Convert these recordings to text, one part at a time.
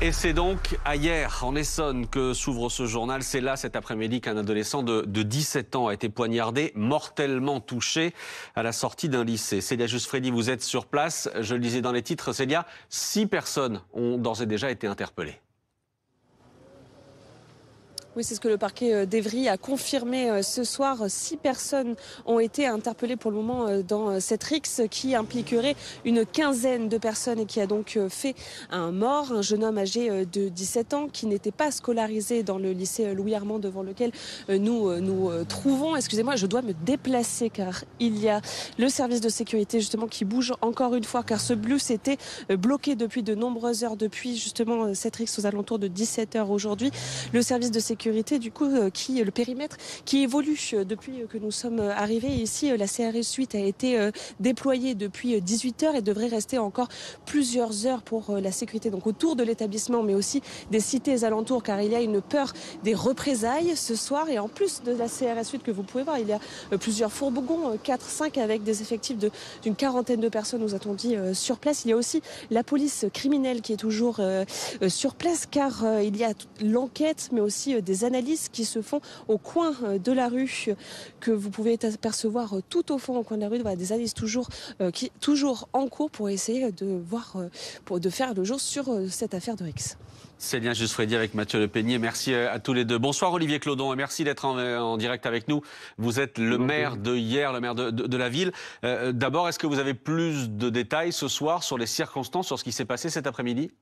Et c'est donc à hier, en Essonne, que s'ouvre ce journal. C'est là, cet après-midi, qu'un adolescent de 17 ans a été poignardé, mortellement touché à la sortie d'un lycée. Célia Justfredi, vous êtes sur place. Je le disais dans les titres, Célia, 6 personnes ont d'ores et déjà été interpellées. Oui, c'est ce que le parquet d'Évry a confirmé ce soir. 6 personnes ont été interpellées pour le moment dans cette rixe qui impliquerait une quinzaine de personnes et qui a donc fait un mort. Un jeune homme âgé de 17 ans qui n'était pas scolarisé dans le lycée Louis Armand devant lequel nous trouvons. Excusez-moi, je dois me déplacer car il y a le service de sécurité justement qui bouge encore une fois car ce bus était bloqué depuis de nombreuses heures, depuis justement cette rixe aux alentours de 17 h aujourd'hui. Le service de sécurité du coup le périmètre qui évolue depuis que nous sommes arrivés ici. La CRS 8 a été déployée depuis 18 h et devrait rester encore plusieurs heures pour la sécurité donc autour de l'établissement mais aussi des cités alentours car il y a une peur des représailles ce soir. Et en plus de la CRS 8 que vous pouvez voir, il y a plusieurs fourgons, 4-5 avec des effectifs d'une quarantaine de personnes, nous a-t-on dit, sur place. Il y a aussi la police criminelle qui est toujours sur place car il y a l'enquête mais aussi des analyses qui se font au coin de la rue que vous pouvez apercevoir tout au fond au coin de la rue. Voilà, des analyses toujours en cours pour essayer de voir, de faire le jour sur cette affaire de Rix. Célia Justfredi avec Mathieu Lepenier. Merci à tous les deux. Bonsoir Olivier Clodon et merci d'être en direct avec nous. Vous êtes le maire de hier, le maire de la ville. D'abord, est-ce que vous avez plus de détails ce soir sur les circonstances, sur ce qui s'est passé cet après-midi ?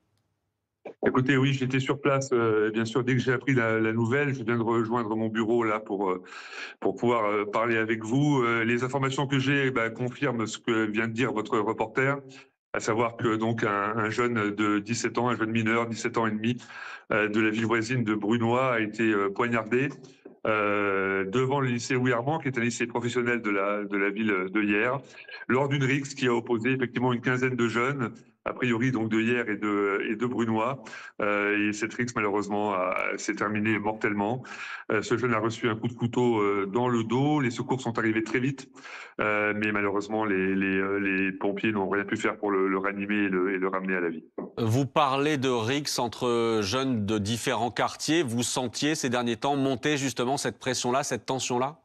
Écoutez, oui, j'étais sur place, bien sûr, dès que j'ai appris la nouvelle. Je viens de rejoindre mon bureau là pour pouvoir parler avec vous. Les informations que j'ai confirment ce que vient de dire votre reporter, à savoir que donc un jeune de 17 ans, un jeune mineur, 17 ans et demi, de la ville voisine de Brunoy a été poignardé devant le lycée Louis Armand, qui est un lycée professionnel de la ville de hier, lors d'une rixe qui a opposé effectivement une quinzaine de jeunes, a priori donc de hier et de Brunoy. Et cette rixe malheureusement s'est terminée mortellement. Ce jeune a reçu un coup de couteau dans le dos. Les secours sont arrivés très vite, mais malheureusement les pompiers n'ont rien pu faire pour le ranimer et le ramener à la vie. Vous parlez de rixe entre jeunes de différents quartiers. Vous sentiez ces derniers temps monter justement cette pression-là, cette tension-là ?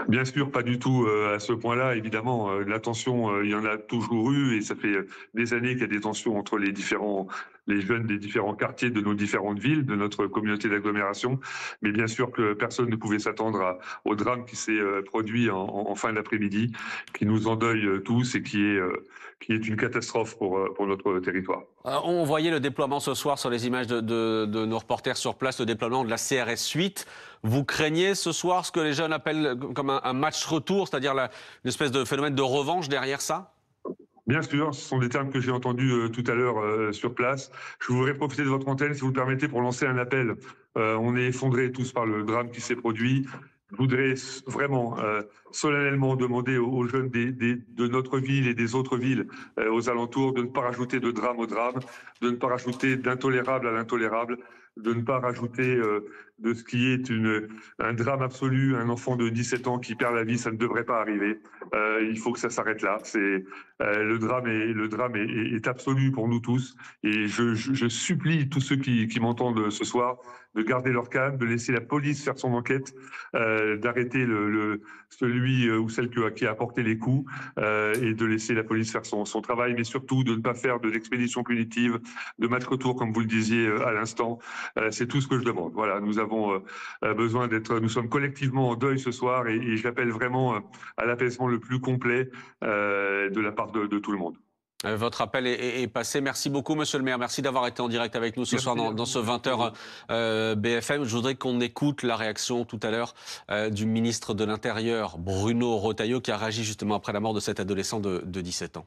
Bien sûr, pas du tout à ce point-là. Évidemment, la tension, il y en a toujours eu et ça fait des années qu'il y a des tensions entre les jeunes des différents quartiers de nos différentes villes, de notre communauté d'agglomération. Mais bien sûr que personne ne pouvait s'attendre au drame qui s'est produit en fin d'après-midi, qui nous endeuille tous et qui est une catastrophe pour notre territoire. On voyait le déploiement ce soir sur les images de nos reporters sur place, le déploiement de la CRS 8. Vous craignez ce soir ce que les jeunes appellent comme un match retour, c'est-à-dire une espèce de phénomène de revanche derrière ça ? Bien sûr, ce sont des termes que j'ai entendus tout à l'heure sur place. Je voudrais profiter de votre antenne, si vous le permettez, pour lancer un appel. On est effondrés tous par le drame qui s'est produit. Je voudrais vraiment solennellement demander aux jeunes de notre ville et des autres villes aux alentours de ne pas rajouter de drame au drame, de ne pas rajouter d'intolérable à l'intolérable, de ne pas rajouter de ce qui est un drame absolu, un enfant de 17 ans qui perd la vie, ça ne devrait pas arriver. Il faut que ça s'arrête là. Le drame est absolu pour nous tous et je supplie tous ceux qui m'entendent ce soir de garder leur calme, de laisser la police faire son enquête, d'arrêter celui ou celle qui a apporté les coups et de laisser la police faire son travail, mais surtout de ne pas faire de l'expédition punitive, de match retour comme vous le disiez à l'instant. C'est tout ce que je demande. Voilà, nous avons besoin nous sommes collectivement en deuil ce soir et j'appelle vraiment à l'apaisement le plus complet de la part de tout le monde. Votre appel est passé. Merci beaucoup, monsieur le maire. Merci d'avoir été en direct avec nous ce soir dans ce 20h BFM. Je voudrais qu'on écoute la réaction tout à l'heure du ministre de l'Intérieur, Bruno Retailleau, qui a réagi justement après la mort de cet adolescent de 17 ans.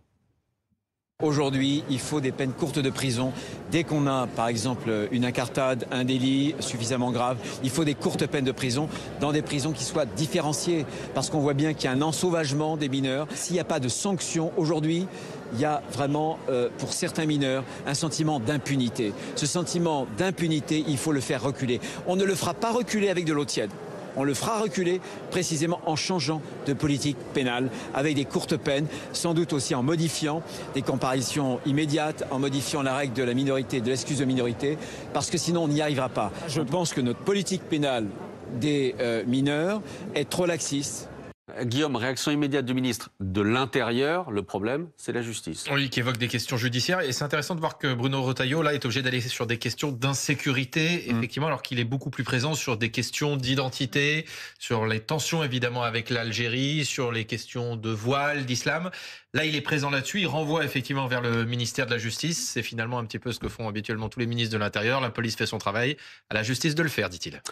Aujourd'hui, il faut des peines courtes de prison. Dès qu'on a, par exemple, une incartade, un délit suffisamment grave, il faut des courtes peines de prison dans des prisons qui soient différenciées. Parce qu'on voit bien qu'il y a un ensauvagement des mineurs. S'il n'y a pas de sanctions aujourd'hui, il y a vraiment, pour certains mineurs, un sentiment d'impunité. Ce sentiment d'impunité, il faut le faire reculer. On ne le fera pas reculer avec de l'eau tiède. On le fera reculer précisément en changeant de politique pénale, avec des courtes peines, sans doute aussi en modifiant des comparaisons immédiates, en modifiant la règle de la minorité, de l'excuse de minorité, parce que sinon on n'y arrivera pas. Je pense que notre politique pénale des mineurs est trop laxiste. Guillaume, réaction immédiate du ministre de l'Intérieur. Le problème, c'est la justice. Oui, qui évoque des questions judiciaires. Et c'est intéressant de voir que Bruno Retailleau, là, est obligé d'aller sur des questions d'insécurité, effectivement, alors qu'il est beaucoup plus présent sur des questions d'identité, sur les tensions, évidemment, avec l'Algérie, sur les questions de voile, d'islam. Là, il est présent là-dessus. Il renvoie effectivement vers le ministère de la Justice. C'est finalement un petit peu ce que font habituellement tous les ministres de l'Intérieur. La police fait son travail. À la justice de le faire, dit-il.